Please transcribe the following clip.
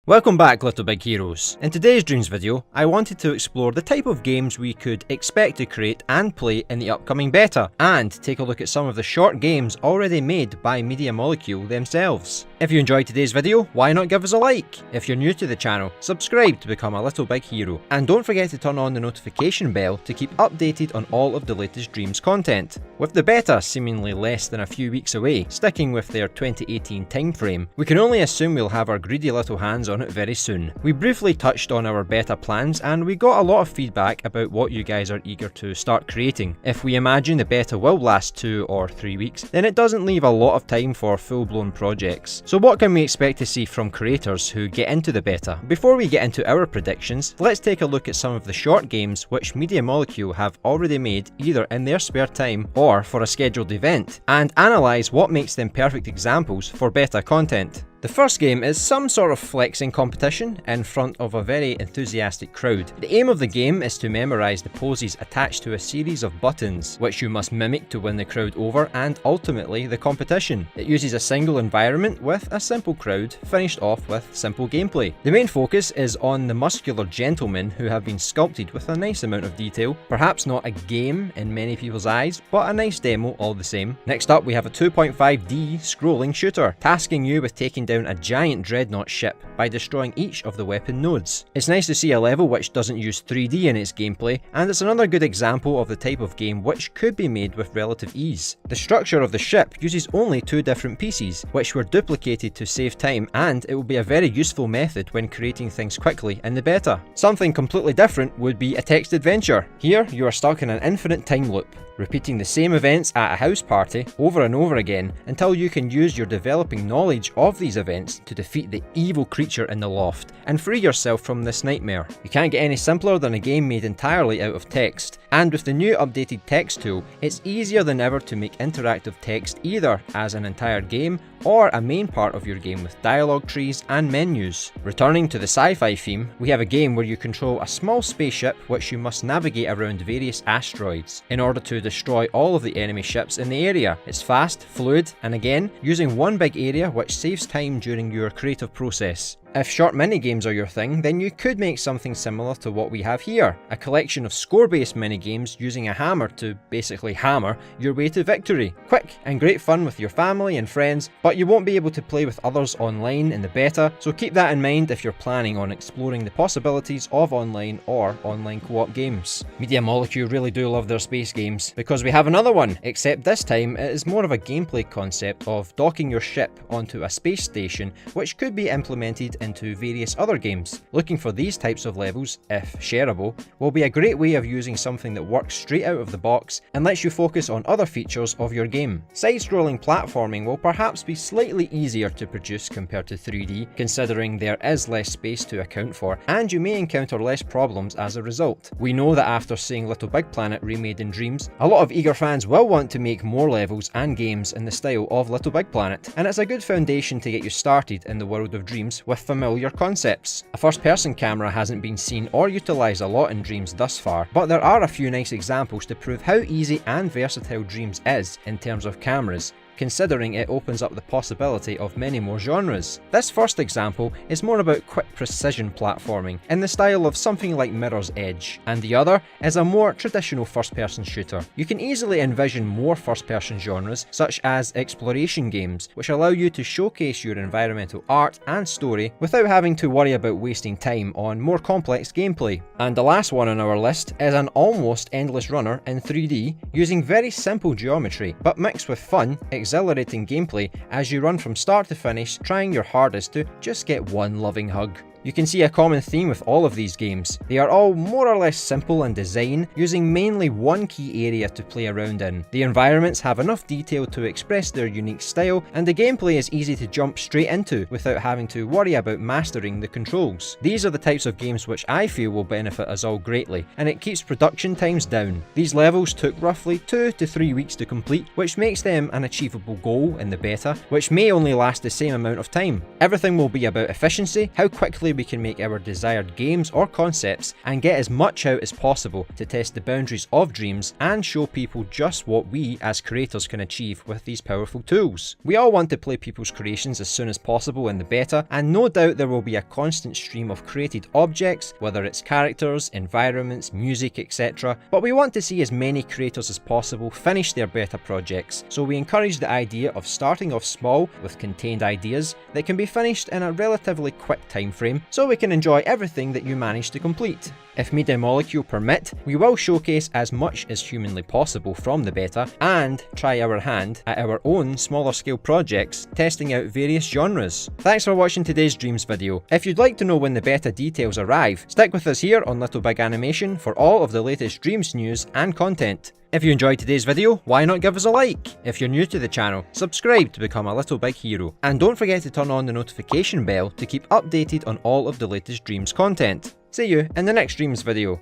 Welcome back, Little Big Heroes. In today's Dreams video, I wanted to explore the type of games we could expect to create and play in the upcoming beta, and take a look at some of the short games already made by Media Molecule themselves. If you enjoyed today's video, why not give us a like? If you're new to the channel, subscribe to become a Little Big Hero, and don't forget to turn on the notification bell to keep updated on all of the latest Dreams content. With the beta seemingly less than a few weeks away, sticking with their 2018 timeframe, we can only assume we'll have our greedy little hands on it very soon. We briefly touched on our beta plans and we got a lot of feedback about what you guys are eager to start creating. If we imagine the beta will last 2 or 3 weeks, then it doesn't leave a lot of time for full-blown projects. So what can we expect to see from creators who get into the beta? Before we get into our predictions, let's take a look at some of the short games which Media Molecule have already made either in their spare time or for a scheduled event, and analyse what makes them perfect examples for beta content. The first game is some sort of flexing competition in front of a very enthusiastic crowd. The aim of the game is to memorise the poses attached to a series of buttons, which you must mimic to win the crowd over and ultimately the competition. It uses a single environment with a simple crowd, finished off with simple gameplay. The main focus is on the muscular gentlemen who have been sculpted with a nice amount of detail. Perhaps not a game in many people's eyes, but a nice demo all the same. Next up we have a 2.5D scrolling shooter, tasking you with taking down a giant dreadnought ship by destroying each of the weapon nodes. It's nice to see a level which doesn't use 3D in its gameplay, and it's another good example of the type of game which could be made with relative ease. The structure of the ship uses only 2 different pieces, which were duplicated to save time, and it will be a very useful method when creating things quickly in the beta. Something completely different would be a text adventure. Here you are stuck in an infinite time loop, repeating the same events at a house party over and over again until you can use your developing knowledge of these events to defeat the evil creature in the loft and free yourself from this nightmare. You can't get any simpler than a game made entirely out of text, and with the new updated text tool, it's easier than ever to make interactive text either as an entire game or a main part of your game with dialogue trees and menus. Returning to the sci-fi theme, we have a game where you control a small spaceship which you must navigate around various asteroids in order to destroy all of the enemy ships in the area. It's fast, fluid, and again, using one big area which saves time during your creative process. If short minigames are your thing, then you could make something similar to what we have here, a collection of score-based minigames using a hammer to basically hammer your way to victory. Quick and great fun with your family and friends, but you won't be able to play with others online in the beta, so keep that in mind if you're planning on exploring the possibilities of online or online co-op games. Media Molecule really do love their space games, because we have another one, except this time it is more of a gameplay concept of docking your ship onto a space station, which could be implemented into various other games. Looking for these types of levels, if shareable, will be a great way of using something that works straight out of the box and lets you focus on other features of your game. Side-scrolling platforming will perhaps be slightly easier to produce compared to 3D, considering there is less space to account for, and you may encounter less problems as a result. We know that after seeing Little Big Planet remade in Dreams, a lot of eager fans will want to make more levels and games in the style of Little Big Planet, and it's a good foundation to get you started in the world of Dreams with familiar concepts. A first-person camera hasn't been seen or utilised a lot in Dreams thus far, but there are a few nice examples to prove how easy and versatile Dreams is in terms of cameras, considering it opens up the possibility of many more genres. This first example is more about quick precision platforming in the style of something like Mirror's Edge, and the other is a more traditional first-person shooter. You can easily envision more first-person genres such as exploration games, which allow you to showcase your environmental art and story without having to worry about wasting time on more complex gameplay. And the last one on our list is an almost endless runner in 3D using very simple geometry but mixed with fun, exhilarating gameplay as you run from start to finish, trying your hardest to just get one loving hug. You can see a common theme with all of these games. They are all more or less simple in design, using mainly one key area to play around in. The environments have enough detail to express their unique style, and the gameplay is easy to jump straight into without having to worry about mastering the controls. These are the types of games which I feel will benefit us all greatly, and it keeps production times down. These levels took roughly 2 to 3 weeks to complete, which makes them an achievable goal in the beta, which may only last the same amount of time. Everything will be about efficiency, how quickly we can make our desired games or concepts and get as much out as possible to test the boundaries of Dreams and show people just what we as creators can achieve with these powerful tools. We all want to play people's creations as soon as possible in the beta, and no doubt there will be a constant stream of created objects, whether it's characters, environments, music, etc. But we want to see as many creators as possible finish their beta projects, so we encourage the idea of starting off small with contained ideas that can be finished in a relatively quick time frame, so we can enjoy everything that you manage to complete. If Media Molecule permit, we will showcase as much as humanly possible from the beta and try our hand at our own smaller scale projects, testing out various genres. Thanks for watching today's Dreams video. If you'd like to know when the beta details arrive, stick with us here on Little Big Animation for all of the latest Dreams news and content. If you enjoyed today's video, why not give us a like? If you're new to the channel, subscribe to become a little big hero. And don't forget to turn on the notification bell to keep updated on all of the latest Dreams content. See you in the next Dreams video.